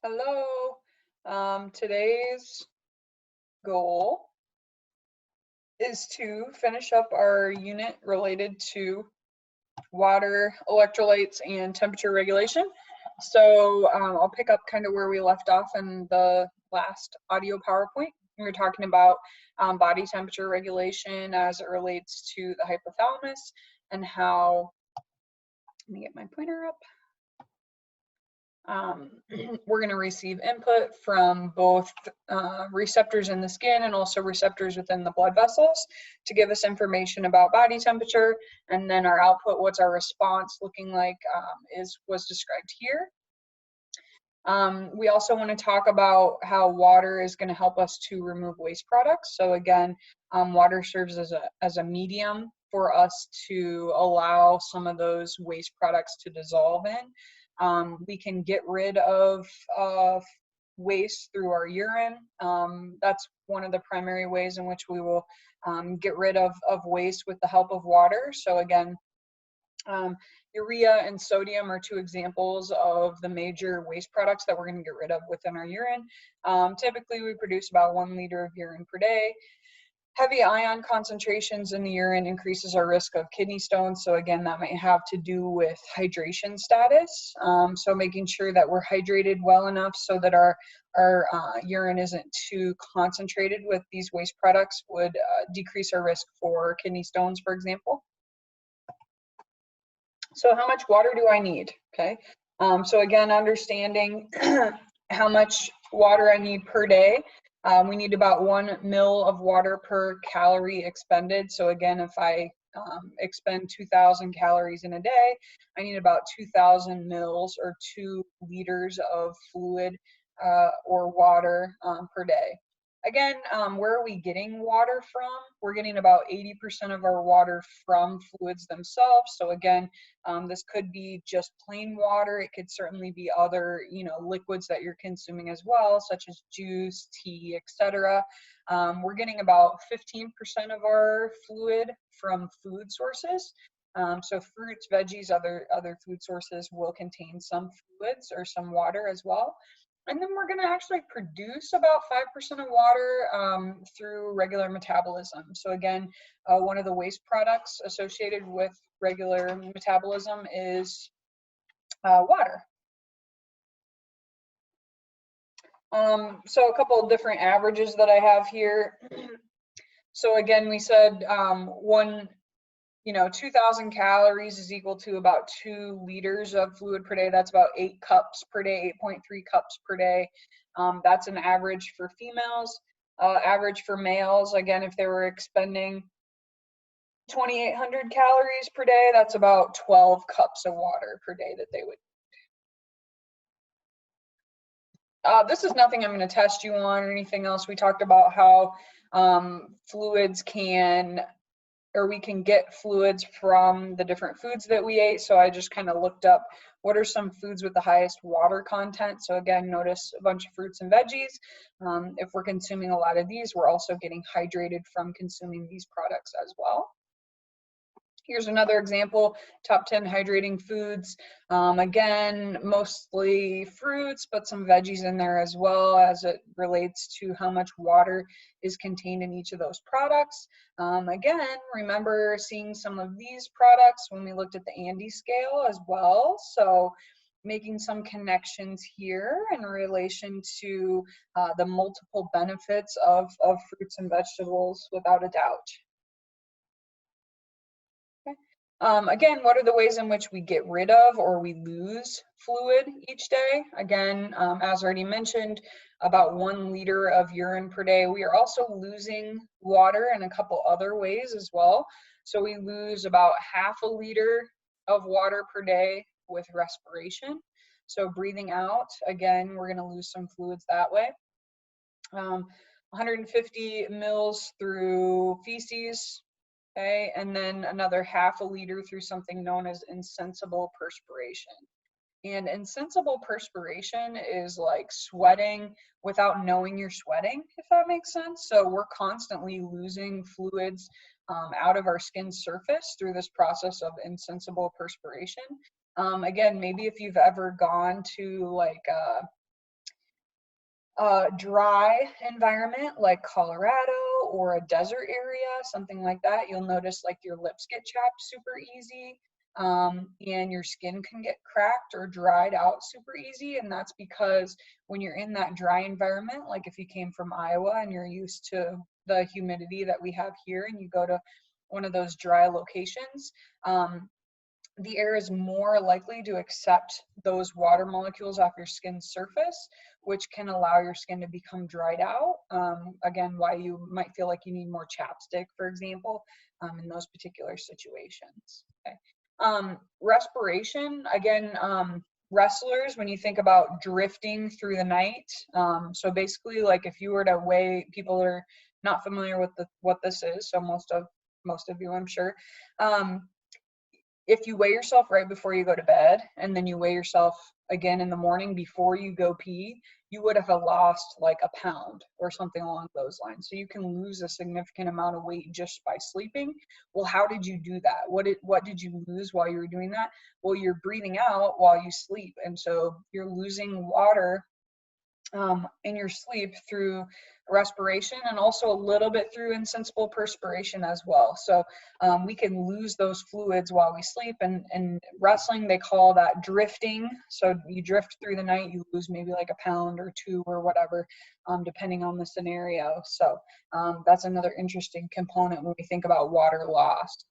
Hello. Today's goal is to finish up our unit related to water, electrolytes, and temperature regulation. So I'll pick up kind of where we left off in the last audio PowerPoint. We were talking about body temperature regulation as it relates to the hypothalamus and how, let me get my pointer up. We're going to receive input from both receptors in the skin and also receptors within the blood vessels to give us information about body temperature, and then our output, what's our response looking like, was described here. We also want to talk about how water is going to help us to remove waste products. So again, water serves as a medium for us to allow some of those waste products to dissolve in. We can get rid of waste through our urine. That's one of the primary ways in which we will get rid of waste with the help of water. So again, urea and sodium are two examples of the major waste products that we're going to get rid of within our urine. Typically, we produce about 1 liter of urine per day. Heavy ion concentrations in the urine increases our risk of kidney stones. So again, that might have to do with hydration status. So making sure that we're hydrated well enough so that our urine isn't too concentrated with these waste products would decrease our risk for kidney stones, for example. So how much water do I need? Okay. So again, understanding how much water I need per day. We need about 1 ml of water per calorie expended. So again, if I expend 2,000 calories in a day, I need about 2,000 mils or 2 liters of fluid or water per day. Again, where are we getting water from? We're getting about 80% of our water from fluids themselves. So again, this could be just plain water. It could certainly be other, liquids that you're consuming as well, such as juice, tea, etc. We're getting about 15% of our fluid from food sources. So fruits, veggies, other food sources will contain some fluids or some water as well. And then we're going to actually produce about 5% of water through regular metabolism. So again, one of the waste products associated with regular metabolism is water. So a couple of different averages that I have here. So again, we said 2,000 calories is equal to about 2 liters of fluid per day. That's about 8 cups per day, 8.3 cups per day. That's an average for females. Average for males, again, if they were expending 2,800 calories per day, that's about 12 cups of water per day that they would. This is nothing I'm going to test you on or anything else. We talked about how fluids we can get fluids from the different foods that we ate. So I just kind of looked up what are some foods with the highest water content. So again, notice a bunch of fruits and veggies. If we're consuming a lot of these, we're also getting hydrated from consuming these products as well. Here's another example, top 10 hydrating foods. Again, mostly fruits, but some veggies in there as well as it relates to how much water is contained in each of those products. Again, remember seeing some of these products when we looked at the Andes scale as well. So making some connections here in relation to the multiple benefits of fruits and vegetables without a doubt. Again, what are the ways in which we get rid of or we lose fluid each day? Again, as already mentioned, about 1 liter of urine per day. We are also losing water in a couple other ways as well. So we lose about ½ liter of water per day with respiration. So breathing out, again, we're going to lose some fluids that way. 150 mils through feces. Okay, and then another ½ liter through something known as insensible perspiration. And insensible perspiration is like sweating without knowing you're sweating, if that makes sense. So we're constantly losing fluids out of our skin surface through this process of insensible perspiration. Again, maybe if you've ever gone to like dry environment like Colorado or a desert area, something like that, you'll notice like your lips get chapped super easy, and your skin can get cracked or dried out super easy. And that's because when you're in that dry environment, like if you came from Iowa and you're used to the humidity that we have here and you go to one of those dry locations, the air is more likely to accept those water molecules off your skin's surface, which can allow your skin to become dried out. Again, why you might feel like you need more chapstick, for example, in those particular situations. Okay. Respiration, again, wrestlers, when you think about drifting through the night, so basically like if you were to weigh, people are not familiar with what this is, so most of you, I'm sure, if you weigh yourself right before you go to bed and then you weigh yourself again in the morning before you go pee, you would have lost like a pound or something along those lines. So you can lose a significant amount of weight just by sleeping. Well, how did you do that? What did you lose while you were doing that? Well, you're breathing out while you sleep, and so you're losing water in your sleep through respiration, and also a little bit through insensible perspiration as well. So we can lose those fluids while we sleep, and wrestling, they call that drifting. So you drift through the night, you lose maybe like a pound or two or whatever, depending on the scenario. So that's another interesting component when we think about water loss.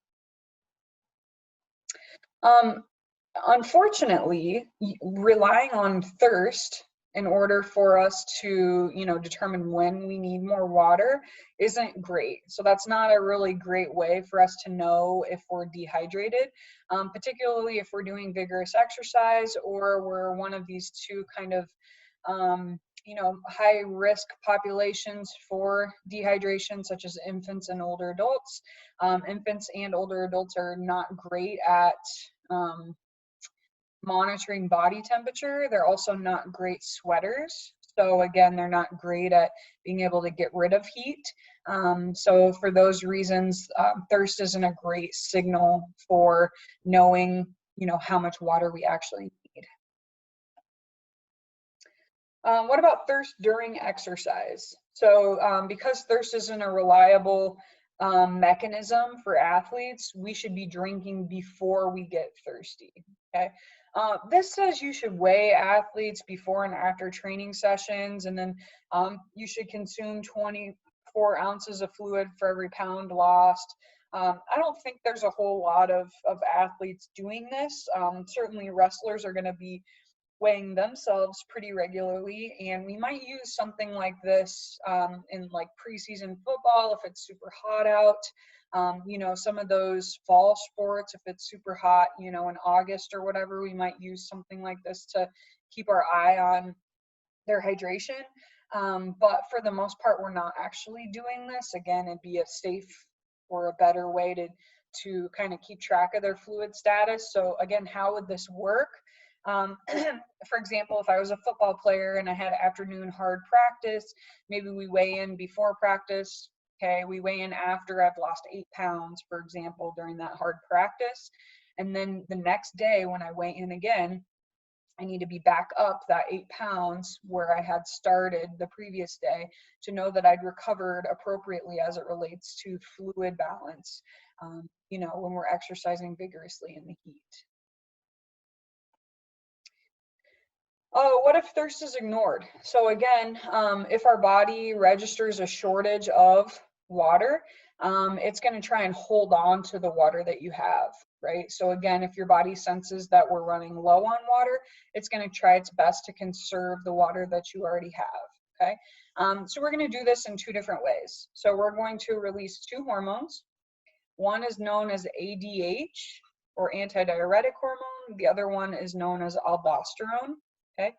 Unfortunately, relying on thirst in order for us to, determine when we need more water isn't great. So that's not a really great way for us to know if we're dehydrated, particularly if we're doing vigorous exercise or we're one of these two kind of, high risk populations for dehydration, such as infants and older adults. Infants and older adults are not great at monitoring body temperature. They're also not great sweaters. So again, they're not great at being able to get rid of heat. So for those reasons, thirst isn't a great signal for knowing, how much water we actually need. What about thirst during exercise? So because thirst isn't a reliable mechanism for athletes, we should be drinking before we get thirsty, okay? This says you should weigh athletes before and after training sessions, and then you should consume 24 ounces of fluid for every pound lost. I don't think there's a whole lot of athletes doing this. Certainly wrestlers are going to be weighing themselves pretty regularly, and we might use something like this in like preseason football if it's super hot out. Some of those fall sports, if it's super hot, in August or whatever, we might use something like this to keep our eye on their hydration. But for the most part, we're not actually doing this. Again, it'd be a safe or a better way to kind of keep track of their fluid status. So again, how would this work? For example, if I was a football player and I had afternoon hard practice, maybe we weigh in before practice. Okay, we weigh in after I've lost 8 pounds, for example, during that hard practice. And then the next day when I weigh in again, I need to be back up that 8 pounds where I had started the previous day to know that I'd recovered appropriately as it relates to fluid balance, when we're exercising vigorously in the heat. Oh, what if thirst is ignored? So again, if our body registers a shortage of water, it's going to try and hold on to the water that you have, right? So again, if your body senses that we're running low on water, it's going to try its best to conserve the water that you already have, okay? So we're going to do this in 2 different ways. So we're going to release 2 hormones. One is known as ADH, or antidiuretic hormone. The other one is known as aldosterone. Okay,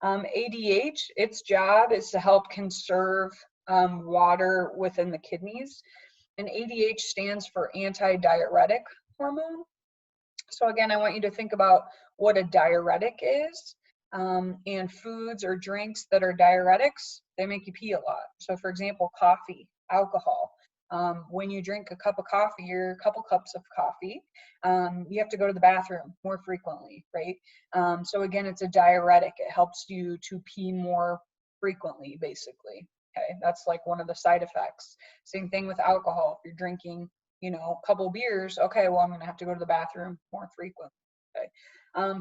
ADH, its job is to help conserve water within the kidneys, and ADH stands for antidiuretic hormone. So again, I want you to think about what a diuretic is, and foods or drinks that are diuretics, they make you pee a lot. So for example, coffee, alcohol. When you drink a cup of coffee or a couple cups of coffee, you have to go to the bathroom more frequently, right? So again, it's a diuretic. It helps you to pee more frequently, basically. Okay, that's like one of the side effects. Same thing with alcohol. If you're drinking, you know, a couple beers, okay, well, I'm going to have to go to the bathroom more frequently. Okay,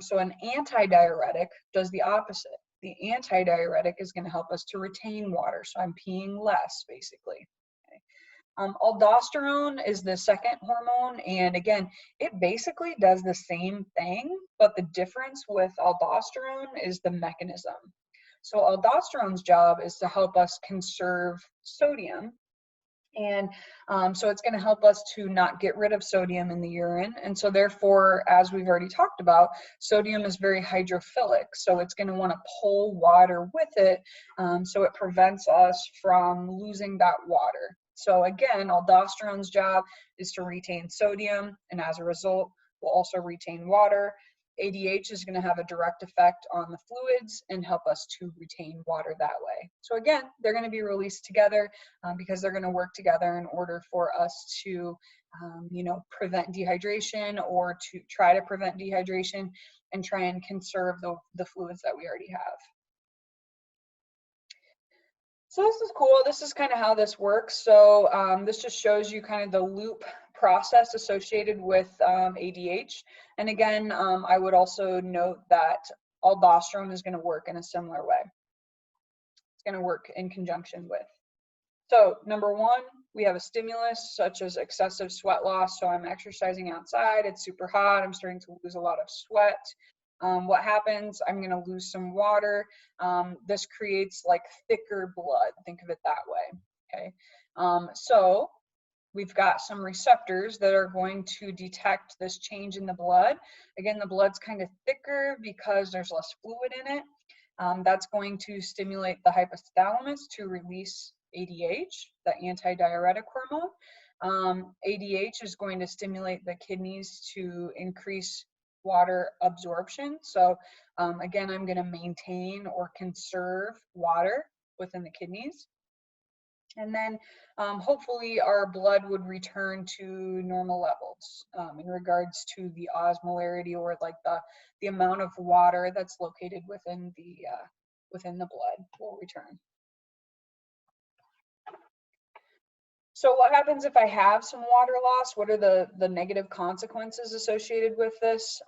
so an antidiuretic does the opposite. The antidiuretic is going to help us to retain water, so I'm peeing less, basically. Okay. Aldosterone is the second hormone, and again, it basically does the same thing, but the difference with aldosterone is the mechanism. So aldosterone's job is to help us conserve sodium, and so it's going to help us to not get rid of sodium in the urine. And so therefore, as we've already talked about, sodium is very hydrophilic. So it's going to want to pull water with it. So it prevents us from losing that water. So again, aldosterone's job is to retain sodium. And as a result, we'll also retain water. ADH is going to have a direct effect on the fluids and help us to retain water that way. So again, they're going to be released together because they're going to work together in order for us to, you know, prevent dehydration, or to try to prevent dehydration and try and conserve the fluids that we already have. So this is cool. This is kind of how this works. So this just shows you kind of the loop process associated with ADH. And again, I would also note that aldosterone is going to work in a similar way. It's going to work in conjunction with. So number one, we have a stimulus such as excessive sweat loss. So I'm exercising outside, it's super hot, I'm starting to lose a lot of sweat. What happens? I'm going to lose some water. This creates like thicker blood. Think of it that way. Okay. So we've got some receptors that are going to detect this change in the blood. Again, the blood's kind of thicker because there's less fluid in it. That's going to stimulate the hypothalamus to release ADH, the antidiuretic hormone. ADH is going to stimulate the kidneys to increase water absorption. So again, I'm going to maintain or conserve water within the kidneys. And then hopefully our blood would return to normal levels in regards to the osmolarity, or like the amount of water that's located within the blood will return. So what happens if I have some water loss? What are the negative consequences associated with this?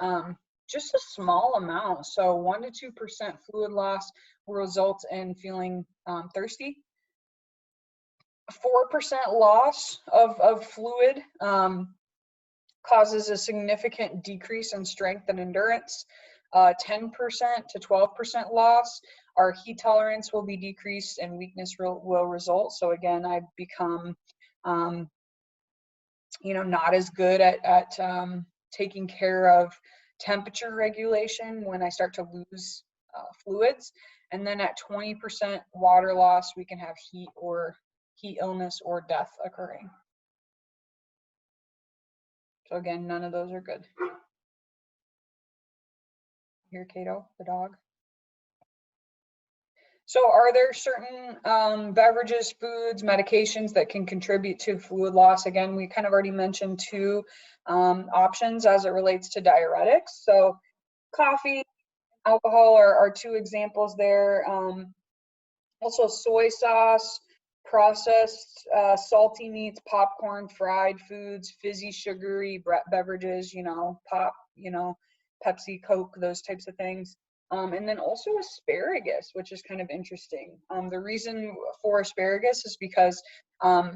Just a small amount. So 1 to 2% fluid loss will result in feeling thirsty. 4% loss of fluid causes a significant decrease in strength and endurance. 10% to 12% loss, our heat tolerance will be decreased and weakness will result. So again, I become you know, not as good at taking care of temperature regulation when I start to lose fluids. And then at 20% water loss, we can have heat illness or death occurring. So again, none of those are good. Here, Cato, the dog. So are there certain beverages, foods, medications that can contribute to fluid loss? Again, we kind of already mentioned two options as it relates to diuretics. So coffee, alcohol are two examples there. Also soy sauce, processed salty meats, popcorn, fried foods, fizzy, sugary beverages, you know, pop, you know, Pepsi, Coke, those types of things. And then also asparagus, which is kind of interesting. The reason for asparagus is because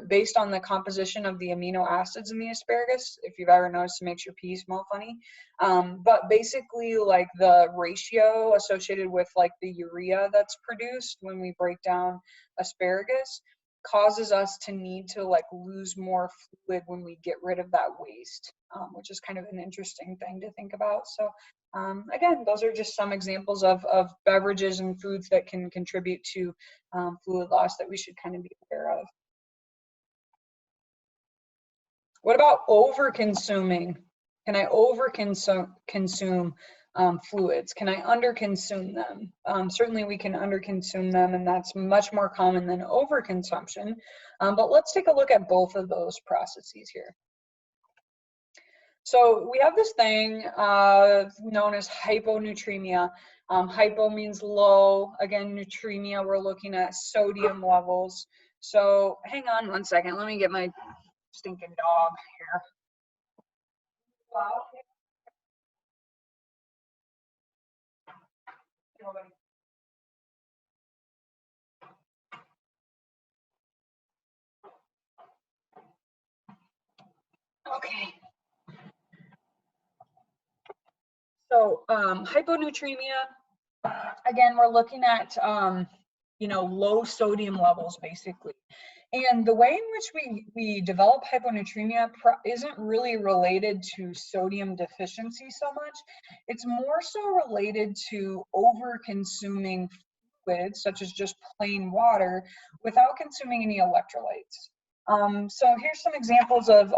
based on the composition of the amino acids in the asparagus, if you've ever noticed, it makes your pee smell funny. But basically, like the ratio associated with like the urea that's produced when we break down asparagus causes us to need to like lose more fluid when we get rid of that waste, which is kind of an interesting thing to think about. So again, those are just some examples of beverages and foods that can contribute to fluid loss that we should kind of be aware of. What about over-consuming? Can I over-consume fluids? Can I under-consume them? Certainly we can under-consume them, and that's much more common than over-consumption. But let's take a look at both of those processes here. So we have this thing known as hyponatremia. Hypo means low. Again, natremia, we're looking at sodium levels. So hang on one second. Let me get my stinking dog here. Wow. Okay. So hyponatremia, again, we're looking at, low sodium levels, basically. And the way in which we develop hyponatremia isn't really related to sodium deficiency so much. It's more so related to over-consuming fluids, such as just plain water, without consuming any electrolytes. So here's some examples of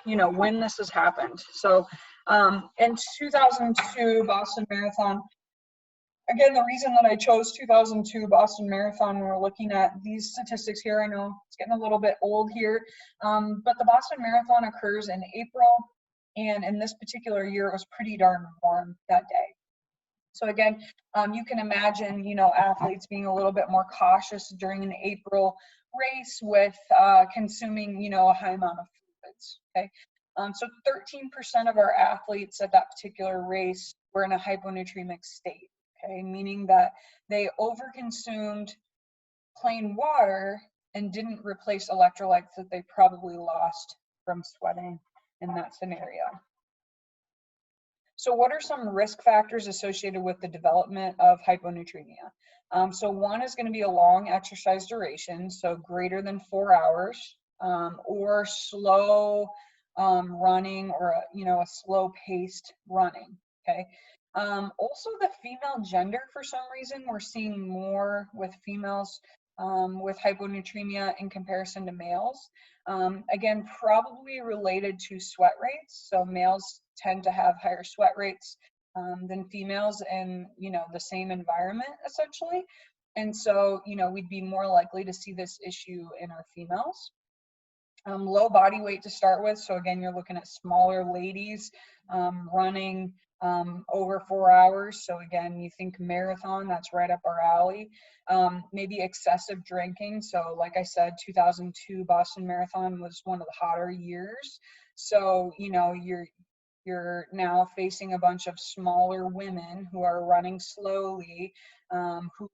when this has happened. So in 2002 Boston Marathon, again, the reason that I chose 2002 Boston Marathon, we're looking at these statistics here. I know it's getting a little bit old here, but the Boston Marathon occurs in April, and in this particular year, it was pretty darn warm that day. So again, you can imagine, athletes being a little bit more cautious during an April race with consuming, a high amount of fluids. Okay, so 13% of our athletes at that particular race were in a hyponatremic state. Okay, meaning that they overconsumed plain water and didn't replace electrolytes that they probably lost from sweating in that scenario. So what are some risk factors associated with the development of hyponatremia? So one is going to be a long exercise duration, so greater than 4 hours, or slow running, or a slow paced running. Okay. Also the female gender, for some reason, we're seeing more with females with hyponatremia in comparison to males. Again, probably related to sweat rates. So males tend to have higher sweat rates than females in, the same environment, essentially. And so, we'd be more likely to see this issue in our females. Low body weight to start with. So again, you're looking at smaller ladies running over 4 hours. So again, you think marathon, that's right up our alley. Maybe excessive drinking. So like I said, 2002 Boston Marathon was one of the hotter years. So, you're now facing a bunch of smaller women who are running slowly,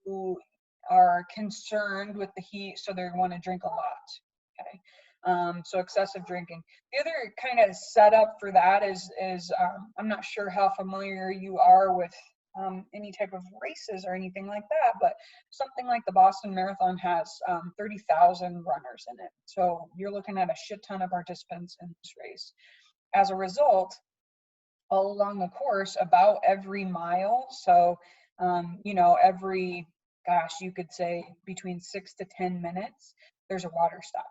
who are concerned with the heat, so they want to drink a lot. Okay. So excessive drinking. The other kind of setup for that is I'm not sure how familiar you are with any type of races or anything like that, but something like the Boston Marathon has 30,000 runners in it. So you're looking at a shit ton of participants in this race. As a result, all along the course, about every mile, so every, gosh, you could say between 6 to 10 minutes, there's a water stop.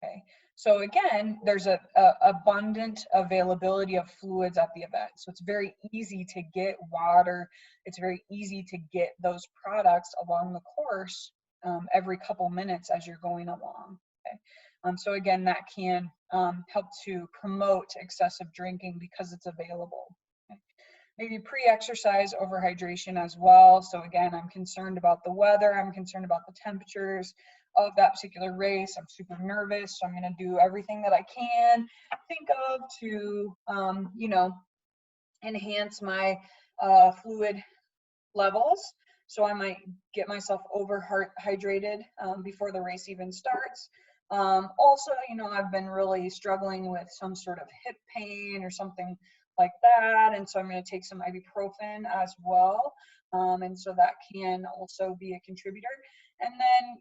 Okay, so again, there's a abundant availability of fluids at the event. So it's very easy to get water. It's very easy to get those products along the course every couple minutes as you're going along. Okay, so again, that can help to promote excessive drinking because it's available. Okay. Maybe pre-exercise overhydration as well. So again, I'm concerned about the weather. I'm concerned about the temperatures of that particular race. I'm super nervous, so I'm going to do everything that I can think of to, enhance my fluid levels. So I might get myself overhydrated before the race even starts. Also, I've been really struggling with some sort of hip pain or something like that, and so I'm going to take some ibuprofen as well, and so that can also be a contributor. And then,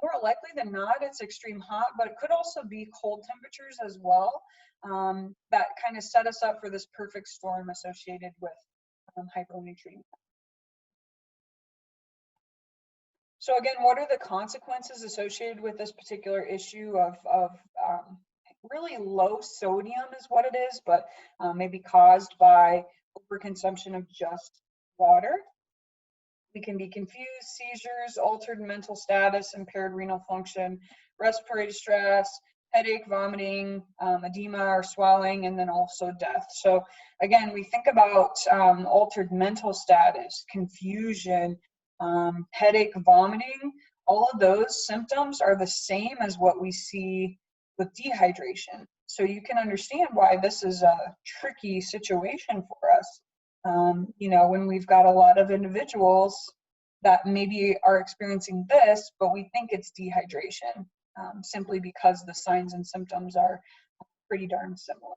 more likely than not, it's extreme hot, but it could also be cold temperatures as well, that kind of set us up for this perfect storm associated with hyponatremia. So again, what are the consequences associated with this particular issue of really low sodium is what it is, but maybe caused by overconsumption of just water? We can be confused, seizures, altered mental status, impaired renal function, respiratory distress, headache, vomiting, edema or swelling, and then also death. So again, we think about altered mental status, confusion, headache, vomiting. All of those symptoms are the same as what we see with dehydration. So you can understand why this is a tricky situation for us. You know, when we've got a lot of individuals that maybe are experiencing this, but we think it's dehydration, simply because the signs and symptoms are pretty darn similar.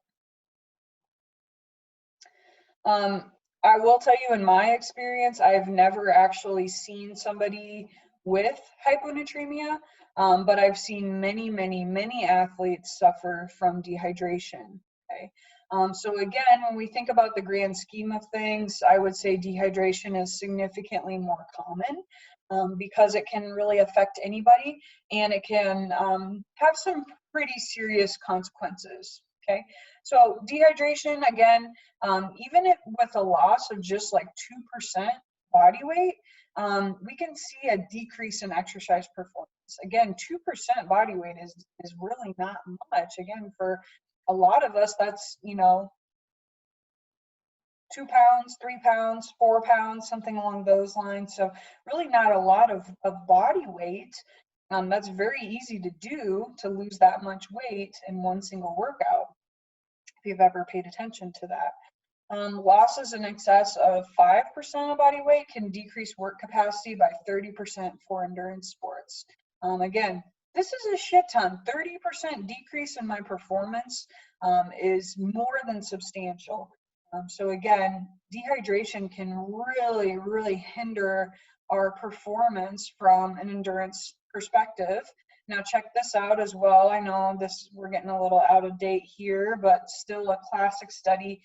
I will tell you, in my experience, I've never actually seen somebody with hyponatremia, but I've seen many athletes suffer from dehydration. Okay. So again, when we think about the grand scheme of things, I would say dehydration is significantly more common, because it can really affect anybody, and it can have some pretty serious consequences. Okay, so dehydration, again, even if with a loss of just like 2% body weight, we can see a decrease in exercise performance. Again, 2% body weight is really not much. Again, for a lot of us, that's, you know, 2 pounds, 3 pounds, 4 pounds, something along those lines. So really not a lot of body weight. That's very easy to do, to lose that much weight in one single workout, if you've ever paid attention to that. Losses in excess of 5% of body weight can decrease work capacity by 30% for endurance sports. Again, this is a shit ton. 30% decrease in my performance is more than substantial. So again, dehydration can really hinder our performance from an endurance perspective. Now check this out as well. I know we're getting a little out of date here, but still a classic study.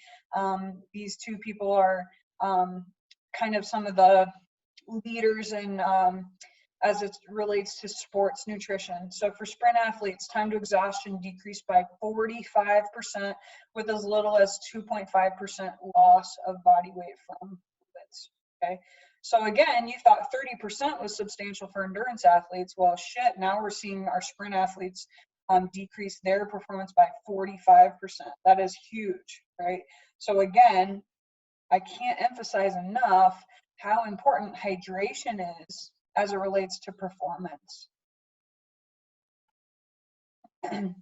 These two people are kind of some of the leaders in as it relates to sports nutrition. So for sprint athletes, time to exhaustion decreased by 45% with as little as 2.5% loss of body weight from fluids. Okay. So again, you thought 30% was substantial for endurance athletes. Well, shit, now we're seeing our sprint athletes decrease their performance by 45%. That is huge, right? So again, I can't emphasize enough how important hydration is as it relates to performance. Okay,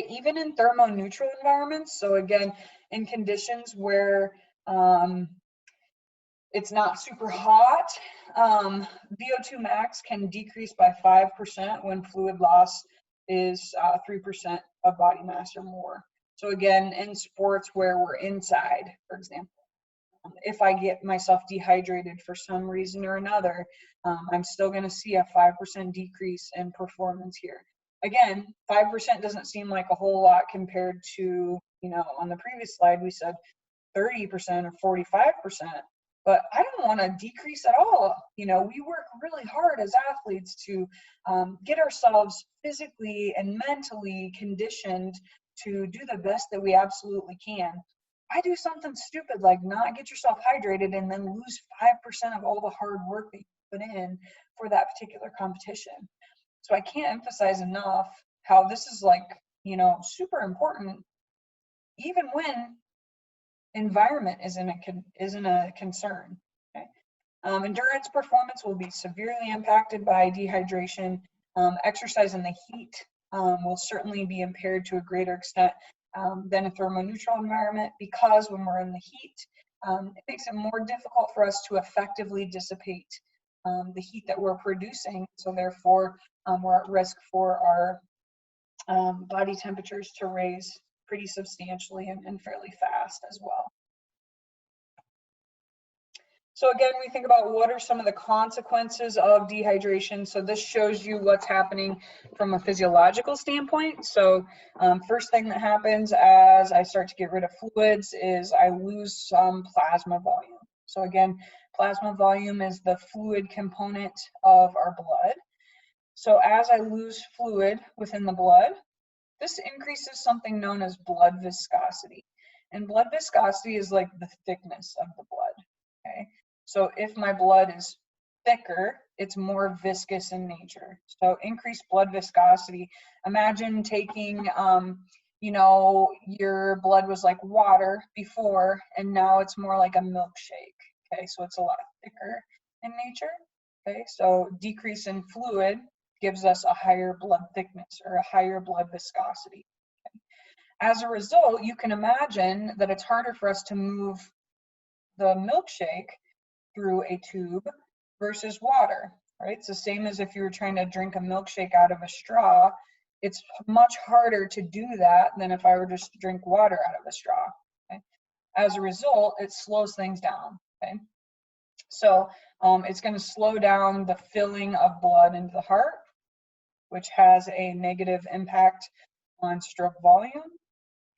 even in thermoneutral environments, so again, in conditions where it's not super hot, VO2 max can decrease by 5% when fluid loss is 3% of body mass or more. So again, in sports where we're inside, for example, if I get myself dehydrated for some reason or another, I'm still going to see a 5% decrease in performance here. Again, 5% doesn't seem like a whole lot compared to, you know, on the previous slide we said 30% or 45%, but I don't want to decrease at all. You know, we work really hard as athletes to get ourselves physically and mentally conditioned to do the best that we absolutely can. I do something stupid like not get yourself hydrated and then lose 5% of all the hard work that you put in for that particular competition. So I can't emphasize enough how this is like, you know, super important, even when environment isn't a concern. Okay? Endurance performance will be severely impacted by dehydration. Exercise in the heat will certainly be impaired to a greater extent than a thermoneutral environment, because when we're in the heat, it makes it more difficult for us to effectively dissipate the heat that we're producing. So therefore, we're at risk for our body temperatures to raise pretty substantially and fairly fast as well. So again, we think about what are some of the consequences of dehydration. So this shows you what's happening from a physiological standpoint. So first thing that happens as I start to get rid of fluids is I lose some plasma volume. So again, plasma volume is the fluid component of our blood. So as I lose fluid within the blood, this increases something known as blood viscosity. And blood viscosity is like the thickness of the blood, okay? So if my blood is thicker, it's more viscous in nature. So increased blood viscosity. Imagine taking, you know, your blood was like water before, and now it's more like a milkshake. Okay, so it's a lot thicker in nature. Okay, so decrease in fluid gives us a higher blood thickness or a higher blood viscosity. As a result, you can imagine that it's harder for us to move the milkshake through a tube versus water, right? It's the same as if you were trying to drink a milkshake out of a straw. It's much harder to do that than if I were just to drink water out of a straw. Okay? As a result, it slows things down. Okay, so it's going to slow down the filling of blood into the heart, which has a negative impact on stroke volume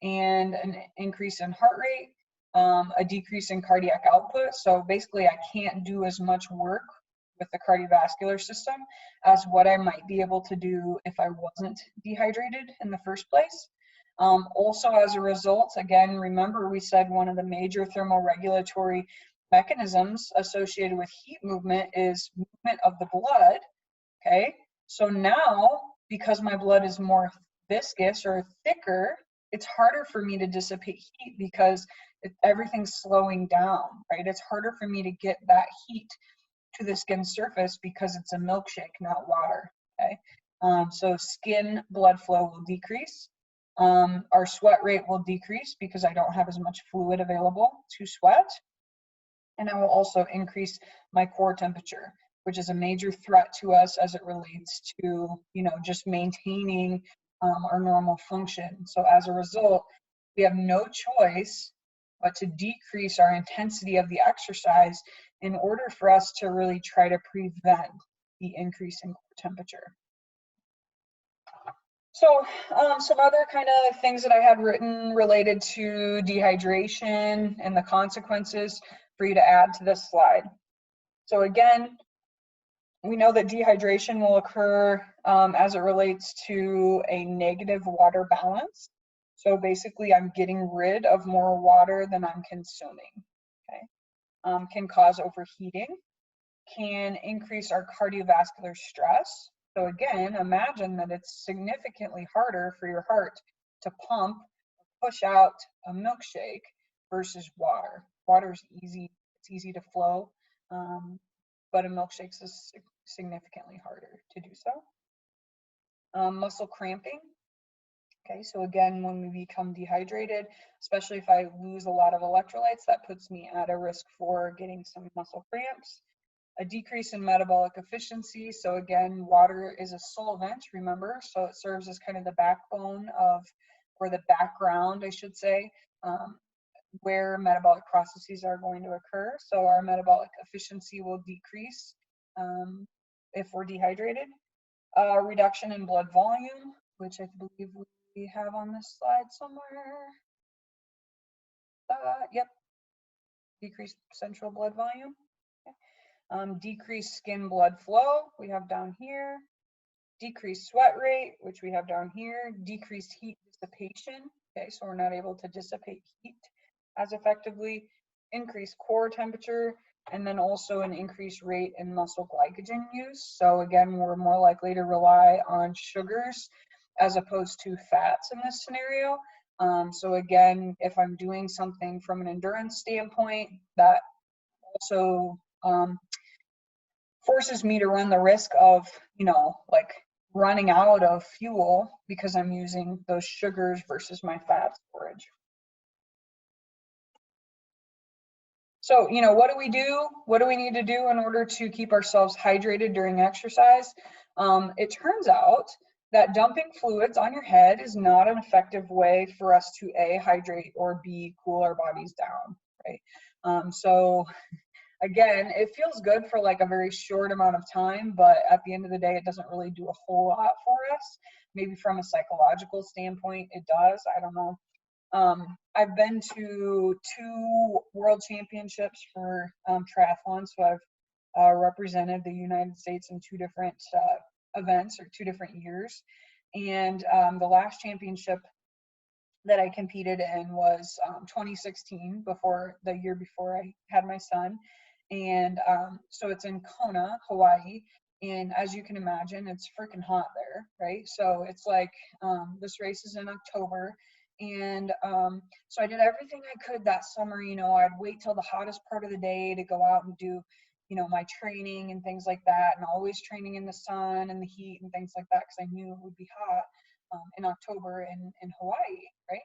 and an increase in heart rate, a decrease in cardiac output. So basically, I can't do as much work with the cardiovascular system as what I might be able to do if I wasn't dehydrated in the first place. Also, as a result, again, remember we said one of the major thermoregulatory mechanisms associated with heat movement is movement of the blood. Okay, so now because my blood is more viscous or thicker, it's harder for me to dissipate heat because everything's slowing down, right? It's harder for me to get that heat to the skin surface because it's a milkshake, not water, okay? So skin blood flow will decrease. Our sweat rate will decrease because I don't have as much fluid available to sweat. And I will also increase my core temperature, which is a major threat to us as it relates to, you know, just maintaining our normal function. So as a result, we have no choice but to decrease our intensity of the exercise in order for us to really try to prevent the increase in core temperature. So some other kind of things that I had written related to dehydration and the consequences for you to add to this slide. So again, we know that dehydration will occur as it relates to a negative water balance. So basically, I'm getting rid of more water than I'm consuming. Okay, can cause overheating, can increase our cardiovascular stress. So again, imagine that it's significantly harder for your heart to pump, push out a milkshake versus water. Water is easy, it's easy to flow, but a milkshake is significantly harder to do so. Muscle cramping. Okay, so again, when we become dehydrated, especially if I lose a lot of electrolytes, that puts me at a risk for getting some muscle cramps. A decrease in metabolic efficiency. So again, water is a solvent, remember, so it serves as kind of the backbone of, or the background, I should say, where metabolic processes are going to occur. So our metabolic efficiency will decrease if we're dehydrated. Reduction in blood volume, which I believe we have on this slide somewhere. Yep, decreased central blood volume. Okay. Decreased skin blood flow, we have down here. Decreased sweat rate, which we have down here. Decreased heat dissipation, okay, so we're not able to dissipate heat as effectively. Increased core temperature, and then also an increased rate in muscle glycogen use. So again, we're more likely to rely on sugars as opposed to fats in this scenario. So again, if I'm doing something from an endurance standpoint, that also forces me to run the risk of, you know, like running out of fuel because I'm using those sugars versus my fat storage. So, you know, what do we do? What do we need to do in order to keep ourselves hydrated during exercise? It turns out that dumping fluids on your head is not an effective way for us to A, hydrate, or B, cool our bodies down, right? So again, it feels good for like a very short amount of time, but at the end of the day, it doesn't really do a whole lot for us. Maybe from a psychological standpoint, it does, I don't know. I've been to 2 world championships for triathlon, so I've represented the United States in 2 different events or 2 different years. And the last championship that I competed in was 2016, before the year before I had my son. And so it's in Kona, Hawaii. And as you can imagine, it's freaking hot there, right? So it's like this race is in October. And so I did everything I could that summer. You know, I'd wait till the hottest part of the day to go out and do, you know, my training and things like that. And always training in the sun and the heat and things like that because I knew it would be hot in October in Hawaii, right?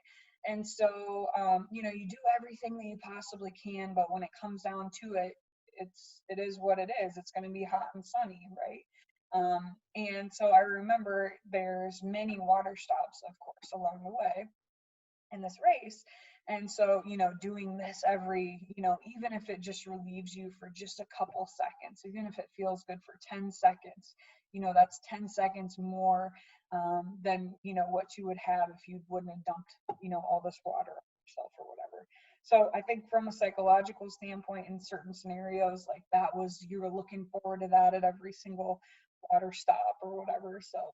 And so, you know, you do everything that you possibly can, but when it comes down to it, it is what it is. It's going to be hot and sunny, right? And so I remember there's many water stops, of course, along the way in this race. And so, you know, doing this every, you know, even if it just relieves you for just a couple seconds, even if it feels good for 10 seconds, you know, that's 10 seconds more than, you know, what you would have if you wouldn't have dumped, you know, all this water on yourself or whatever. So I think from a psychological standpoint, in certain scenarios, like that was, you were looking forward to that at every single water stop or whatever. So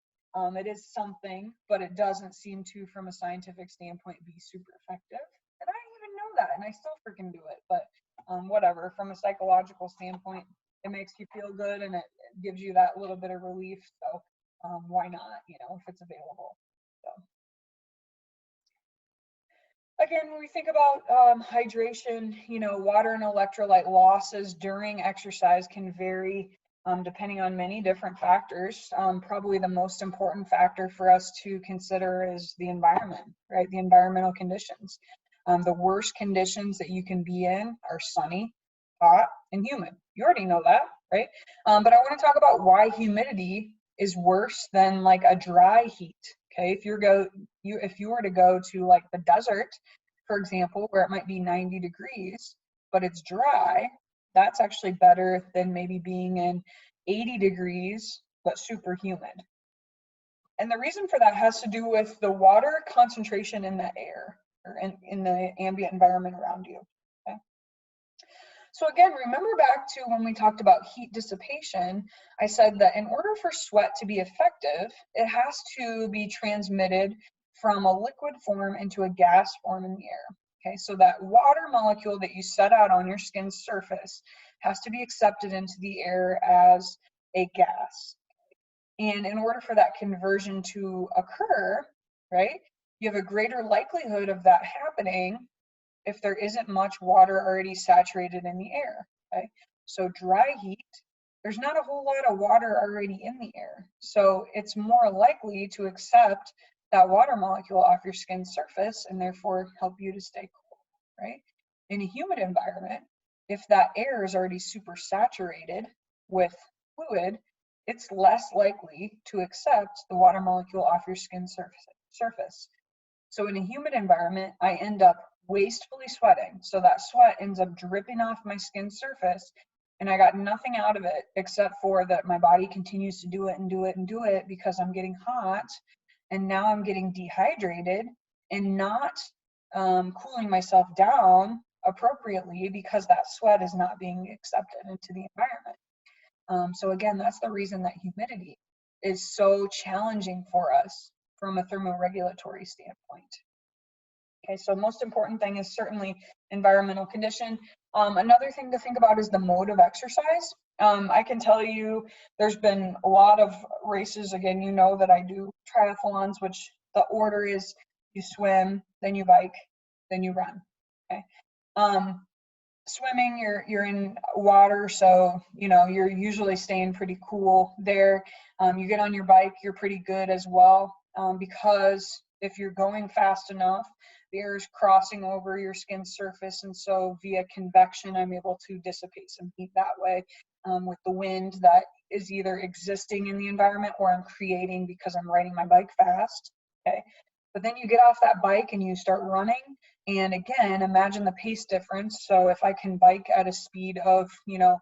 it is something, but it doesn't seem to, from a scientific standpoint, be super effective. And I didn't even know that, and I still freaking do it. But whatever, from a psychological standpoint, it makes you feel good and it gives you that little bit of relief. So why not, you know, if it's available. So again, when we think about hydration, you know, water and electrolyte losses during exercise can vary depending on many different factors. Probably the most important factor for us to consider is the environment, right? The environmental conditions. The worst conditions that you can be in are sunny, hot, and humid. You already know that, right? But I want to talk about why humidity is worse than like a dry heat. Okay, if you were to go to like the desert, for example, where it might be 90 degrees, but it's dry, that's actually better than maybe being in 80 degrees, but super humid. And the reason for that has to do with the water concentration in the air or in the ambient environment around you. Okay? So again, remember back to when we talked about heat dissipation, I said that in order for sweat to be effective, it has to be transmitted from a liquid form into a gas form in the air. Okay, so that water molecule that you set out on your skin's surface has to be accepted into the air as a gas. And in order for that conversion to occur, right, you have a greater likelihood of that happening if there isn't much water already saturated in the air, okay? So dry heat, there's not a whole lot of water already in the air. So it's more likely to accept that water molecule off your skin's surface and therefore help you to stay cool, right? In a humid environment, if that air is already super saturated with fluid, it's less likely to accept the water molecule off your skin's surface. So in a humid environment, I end up wastefully sweating. So that sweat ends up dripping off my skin surface and I got nothing out of it except for that my body continues to do it and do it and do it because I'm getting hot and now I'm getting dehydrated and not cooling myself down appropriately because that sweat is not being accepted into the environment. So again, that's the reason that humidity is so challenging for us from a thermoregulatory standpoint. Okay, so most important thing is certainly environmental condition. Another thing to think about is the mode of exercise. I can tell you there's been a lot of races. Again, you know that I do triathlons, which the order is you swim, then you bike, then you run. Okay. Swimming, you're in water, so you know you're usually staying pretty cool there. You get on your bike, you're pretty good as well, because if you're going fast enough, the air is crossing over your skin surface, and so via convection, I'm able to dissipate some heat that way with the wind that is either existing in the environment or I'm creating because I'm riding my bike fast. Okay, but then you get off that bike and you start running. And again, imagine the pace difference. So if I can bike at a speed of, you know,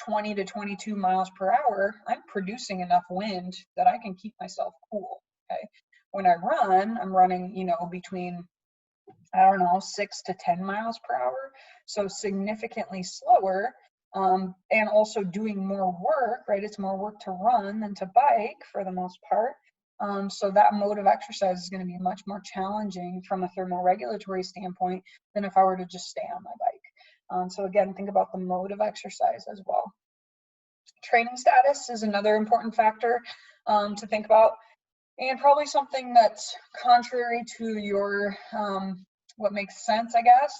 20 to 22 miles per hour, I'm producing enough wind that I can keep myself cool, okay? When I run, I'm running, you know, between, I don't know, 6 to 10 miles per hour. So significantly slower, and also doing more work, right? It's more work to run than to bike for the most part. So that mode of exercise is going to be much more challenging from a thermoregulatory standpoint than if I were to just stay on my bike. So again, think about the mode of exercise as well. Training status is another important factor to think about, and probably something that's contrary to your what makes sense, I guess,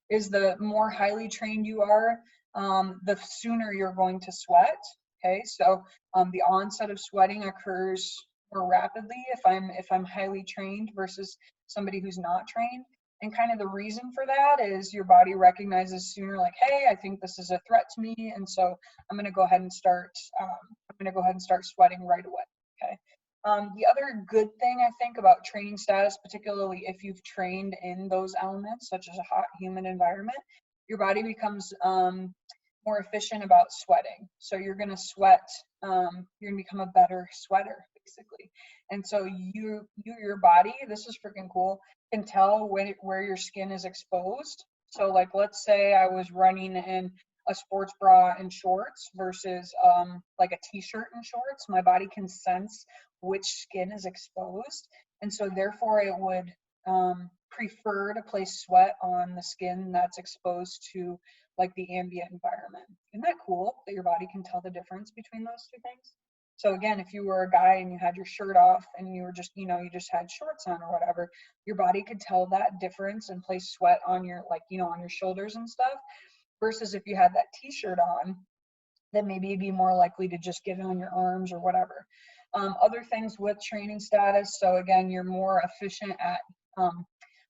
is the more highly trained you are, the sooner you're going to sweat. Okay, so the onset of sweating occurs more rapidly if I'm highly trained versus somebody who's not trained. And kind of the reason for that is your body recognizes sooner, like, hey, I think this is a threat to me, and so I'm going to go ahead and start. Sweating right away. Okay. The other good thing I think about training status, particularly if you've trained in those elements, such as a hot, humid environment, your body becomes more efficient about sweating. So you're going to sweat. You're going to become a better sweater, basically. And so your body, this is freaking cool, can tell where your skin is exposed. So like, let's say I was running in a sports bra and shorts versus like a t-shirt and shorts, my body can sense which skin is exposed, and so therefore it would prefer to place sweat on the skin that's exposed to like the ambient environment. Isn't that cool that your body can tell the difference between those two things? So again, if you were a guy and you had your shirt off and you were just, you just had shorts on or whatever, your body could tell that difference and place sweat on your, like, on your shoulders and stuff, versus if you had that t-shirt on, then maybe you'd be more likely to just get it on your arms or whatever. Other things with training status, so again, you're more efficient at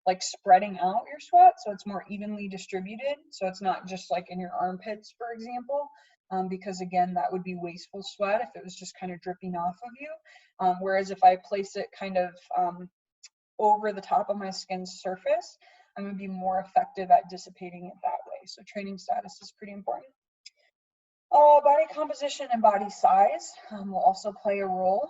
like spreading out your sweat, so it's more evenly distributed, so it's not just like in your armpits, for example, because again, that would be wasteful sweat if it was just kind of dripping off of you. Whereas if I place it kind of over the top of my skin's surface, I'm going to be more effective at dissipating it that way. So training status is pretty important. Body composition and body size will also play a role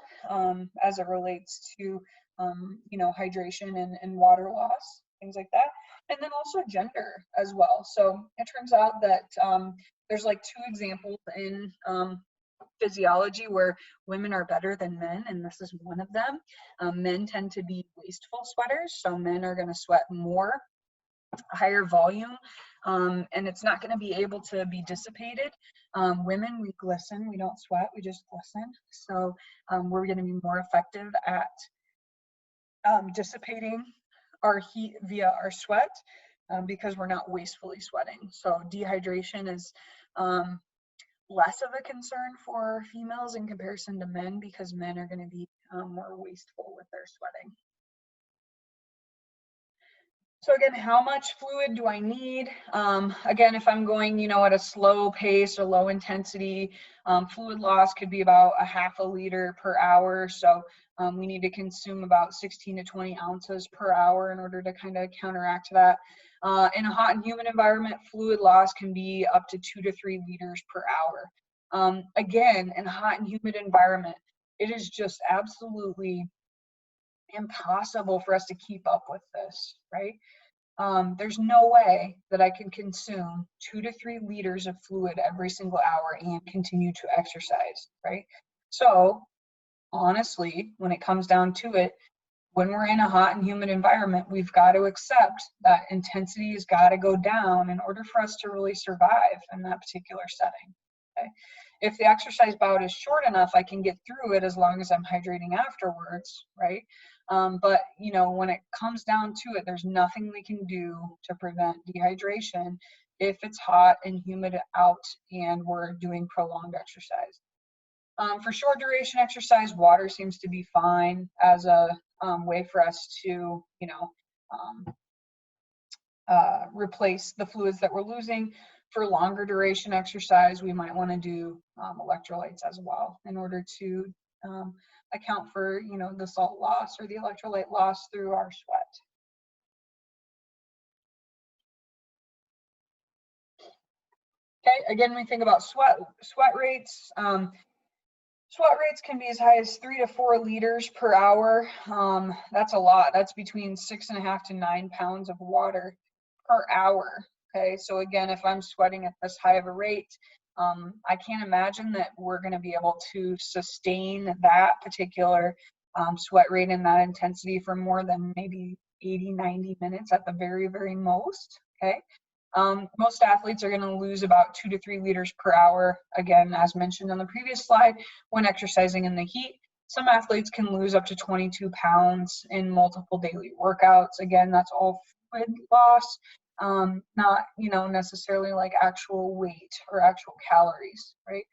as it relates to, hydration and water loss, things like that. And then also gender as well. So it turns out that there's like 2 examples in physiology where women are better than men, and this is one of them. Men tend to be wasteful sweaters, so men are going to sweat more, higher volume, and it's not going to be able to be dissipated. Women, we glisten, we don't sweat, we just glisten. So we're going to be more effective at dissipating our heat via our sweat because we're not wastefully sweating. So dehydration is less of a concern for females in comparison to men because men are going to be more wasteful with their sweating. So again, how much fluid do I need? Again, if I'm going, at a slow pace or low intensity, fluid loss could be about a ½ liter per hour. So we need to consume about 16 to 20 ounces per hour in order to kind of counteract that. In a hot and humid environment, fluid loss can be up to 2 to 3 liters per hour. Again, in a hot and humid environment, it is just absolutely impossible for us to keep up with this, right? There's no way that I can consume 2 to 3 liters of fluid every single hour and continue to exercise, right? So honestly, when it comes down to it, when we're in a hot and humid environment, we've got to accept that intensity has got to go down in order for us to really survive in that particular setting. Okay? If the exercise bout is short enough, I can get through it as long as I'm hydrating afterwards, right? But when it comes down to it, there's nothing we can do to prevent dehydration if it's hot and humid out and we're doing prolonged exercise. For short duration exercise, water seems to be fine as a way for us to, replace the fluids that we're losing. For longer duration exercise, we might want to do electrolytes as well in order to account for, the salt loss or the electrolyte loss through our sweat. Okay, again, when we think about sweat rates, sweat rates can be as high as 3 to 4 liters per hour. That's a lot. That's between 6.5 to 9 pounds of water per hour. Okay, so again, if I'm sweating at this high of a rate, I can't imagine that we're going to be able to sustain that particular sweat rate and that intensity for more than maybe 80, 90 minutes at the very, very most. Okay. Most athletes are going to lose about 2 to 3 liters per hour, again, as mentioned on the previous slide, when exercising in the heat. Some athletes can lose up to 22 pounds in multiple daily workouts. Again, that's all fluid loss, not, you know, necessarily like actual weight or actual calories, right?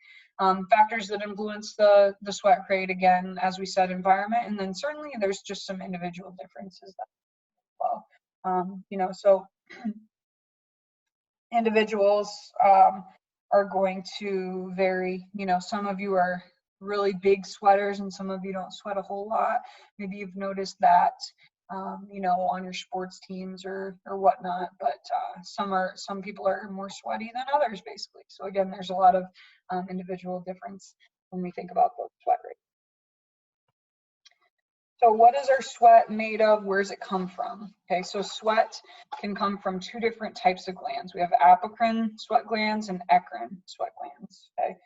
Factors that influence the sweat rate, again, as we said, environment, and then certainly there's just some individual differences as well. You know, so individuals are going to vary. You know, some of you are really big sweaters and some of you don't sweat a whole lot. Maybe you've noticed that, you know, on your sports teams or whatnot, but some people are more sweaty than others, basically. So again, there's a lot of individual difference when we think about the sweat rate. So what is our sweat made of? Where does it come from? Okay, so sweat can come from 2 different types of glands. We have apocrine sweat glands and eccrine sweat glands. Okay,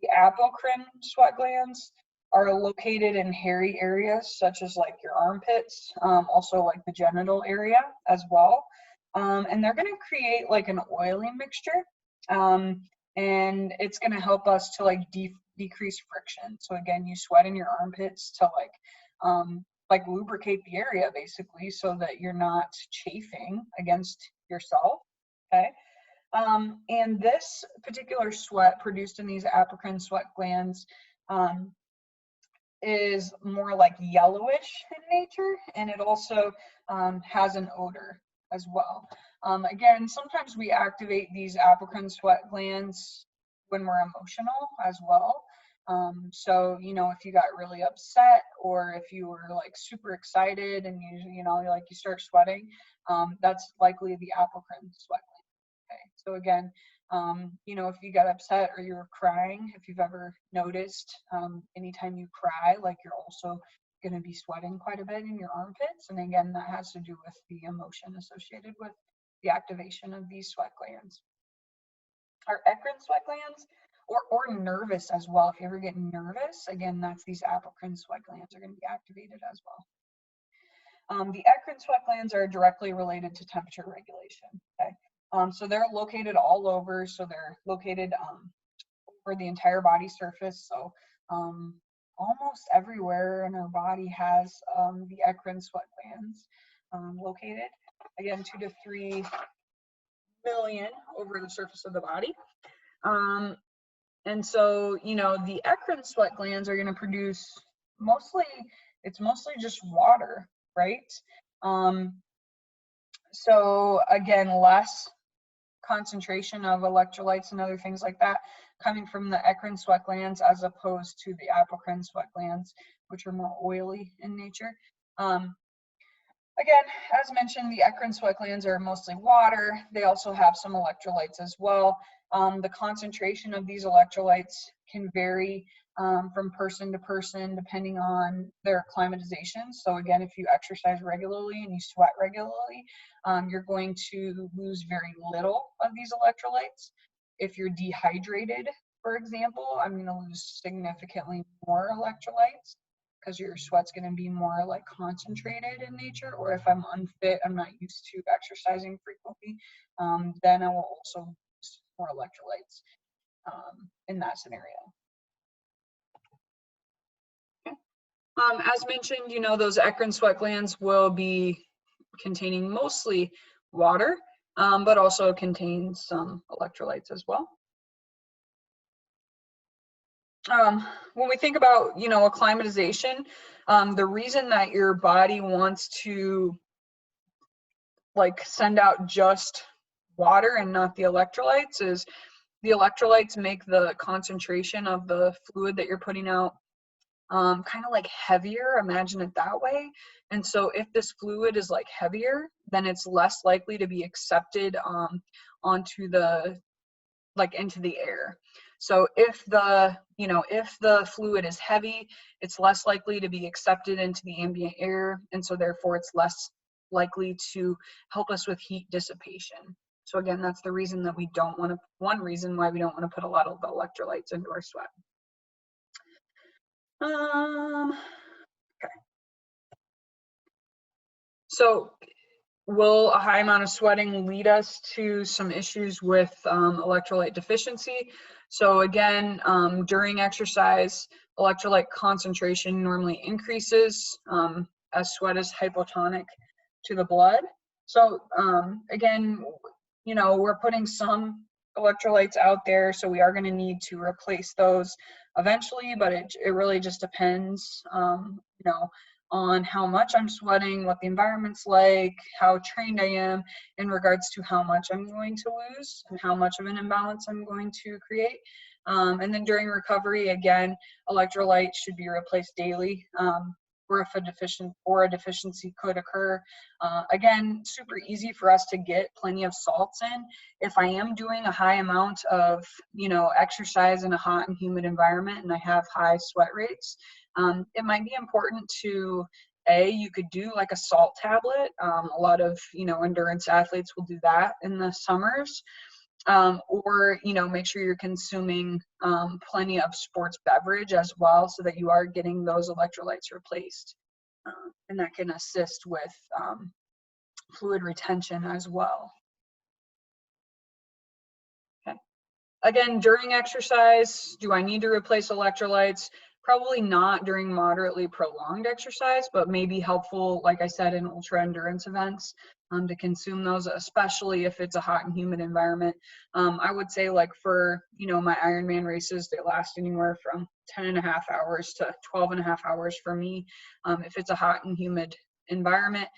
the apocrine sweat glands are located in hairy areas such as like your armpits, also like the genital area as well. And they're going to create like an oily mixture, and it's going to help us to like decrease friction. So again, you sweat in your armpits to like lubricate the area basically so that you're not chafing against yourself, okay? And this particular sweat produced in these apocrine sweat glands is more like yellowish in nature, and it also has an odor as well. Again, sometimes we activate these apocrine sweat glands when we're emotional as well. So, you know, if you got really upset or if you were like super excited and you know, like you start sweating, that's likely the apocrine sweat gland. Okay, so again, you know, if you got upset or you were crying, if you've ever noticed, anytime you cry, like you're also going to be sweating quite a bit in your armpits. And again, that has to do with the emotion associated with the activation of these sweat glands. Our eccrine sweat glands, or nervous as well. If you ever get nervous, again, that's these apocrine sweat glands are going to be activated as well. The eccrine sweat glands are directly related to temperature regulation. Okay, so they're located all over. So they're located over the entire body surface. So almost everywhere in our body has the eccrine sweat glands located. Again, 2 to 3 million over the surface of the body. And so, you know, the eccrine sweat glands are going to produce it's mostly just water, right? So again, less concentration of electrolytes and other things like that coming from the eccrine sweat glands as opposed to the apocrine sweat glands, which are more oily in nature. Again, as mentioned, the eccrine sweat glands are mostly water. They also have some electrolytes as well. The concentration of these electrolytes can vary from person to person depending on their climatization. So again, if you exercise regularly and you sweat regularly, you're going to lose very little of these electrolytes. If you're dehydrated, for example, I'm going to lose significantly more electrolytes, because your sweat's going to be more like concentrated in nature. Or if I'm unfit, I'm not used to exercising frequently, then I will also lose more electrolytes in that scenario. Okay. As mentioned, you know, those eccrine sweat glands will be containing mostly water, but also contain some electrolytes as well. When we think about, you know, acclimatization, the reason that your body wants to like send out just water and not the electrolytes is the electrolytes make the concentration of the fluid that you're putting out kind of like heavier, imagine it that way. And so if this fluid is like heavier, then it's less likely to be accepted onto the, like into the air. So if the, you know, if the fluid is heavy, it's less likely to be accepted into the ambient air, and so therefore it's less likely to help us with heat dissipation. So again, that's the reason that we don't want to, one reason why we don't want to put a lot of the electrolytes into our sweat. Okay. So will a high amount of sweating lead us to some issues with electrolyte deficiency? So again, during exercise, electrolyte concentration normally increases as sweat is hypotonic to the blood. So again, you know, we're putting some electrolytes out there, so we are going to need to replace those eventually, but it really just depends, you know, on how much I'm sweating, what the environment's like, how trained I am in regards to how much I'm going to lose and how much of an imbalance I'm going to create. And then during recovery, again, electrolytes should be replaced daily. Or if a deficiency could occur. Again, super easy for us to get plenty of salts in. If I am doing a high amount of, you know, exercise in a hot and humid environment and I have high sweat rates, it might be important to, you could do like a salt tablet. A lot of, you know, endurance athletes will do that in the summers. Or, you know, make sure you're consuming plenty of sports beverage as well so that you are getting those electrolytes replaced. And that can assist with fluid retention as well. Okay. Again, during exercise, do I need to replace electrolytes? Probably not during moderately prolonged exercise, but may be helpful, like I said, in ultra endurance events. To consume those, especially if it's a hot and humid environment. I would say, like, for, you know, my Ironman races, they last anywhere from 10.5 hours to 12.5 hours for me. If it's a hot and humid environment,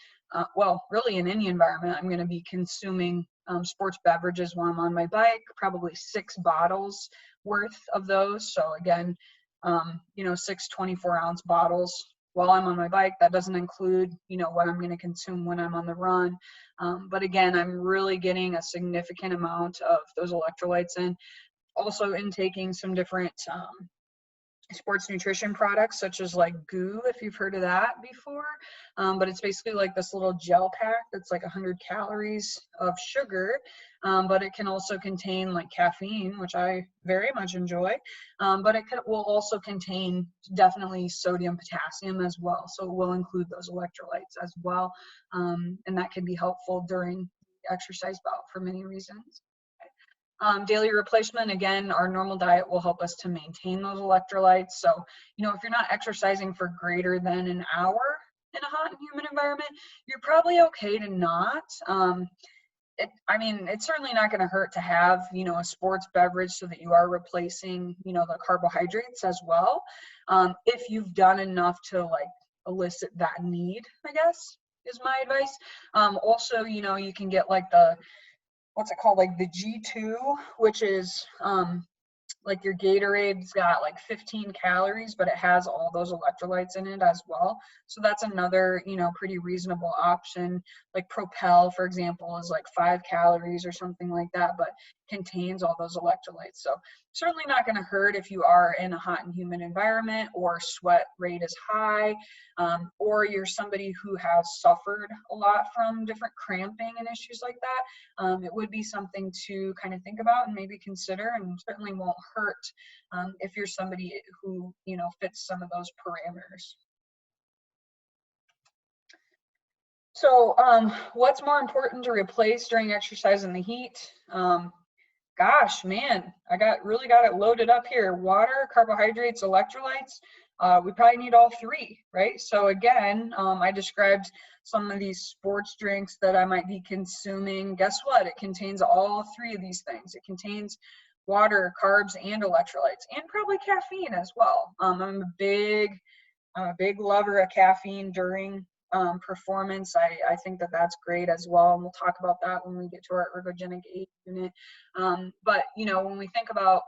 well, really in any environment, I'm going to be consuming sports beverages while I'm on my bike, probably 6 bottles worth of those. So again, you know, 6 24-ounce bottles while I'm on my bike. That doesn't include, you know, what I'm going to consume when I'm on the run. But again, I'm really getting a significant amount of those electrolytes in. Also intaking some different sports nutrition products, such as like GU, if you've heard of that before. But it's basically like this little gel pack that's like 100 calories of sugar, but it can also contain like caffeine, which I very much enjoy. But it will also contain definitely sodium, potassium as well. So it will include those electrolytes as well. And that can be helpful during the exercise bout for many reasons. Daily replacement, again, our normal diet will help us to maintain those electrolytes. So, you know, if you're not exercising for greater than an hour in a hot and humid environment, you're probably okay to not. I mean, it's certainly not going to hurt to have, you know, a sports beverage so that you are replacing, you know, the carbohydrates as well. If you've done enough to like elicit that need, I guess, is my advice. Also, you know, you can get like what's it called, like the G2, which is like your Gatorade's got like 15 calories, but it has all those electrolytes in it as well. So that's another, you know, pretty reasonable option. Like Propel, for example, is like 5 calories or something like that, but contains all those electrolytes. So certainly not going to hurt if you are in a hot and humid environment, or sweat rate is high, or you're somebody who has suffered a lot from different cramping and issues like that. It would be something to kind of think about and maybe consider, and certainly won't hurt if you're somebody who, you know, fits some of those parameters. So what's more important to replace during exercise in the heat? Gosh, man, really got it loaded up here. Water, carbohydrates, electrolytes. We probably need all 3, right? So again, I described some of these sports drinks that I might be consuming. Guess what? It contains all 3 of these things. It contains water, carbs, and electrolytes, and probably caffeine as well. I'm a big lover of caffeine during performance. I think that that's great as well, and we'll talk about that when we get to our ergogenic age unit. But you know, when we think about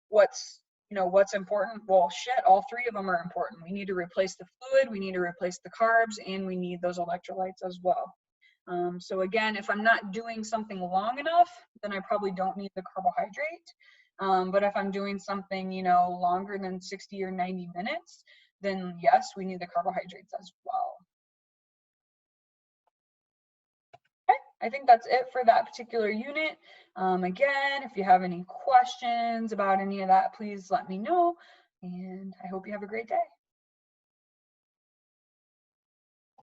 what's important, well, shit, all 3 of them are important. We need to replace the fluid, we need to replace the carbs, and we need those electrolytes as well. So again, if I'm not doing something long enough, then I probably don't need the carbohydrate. But if I'm doing something, you know, longer than 60 or 90 minutes, then yes, we need the carbohydrates as well. Okay, I think that's it for that particular unit. Again, if you have any questions about any of that, please let me know, and I hope you have a great day.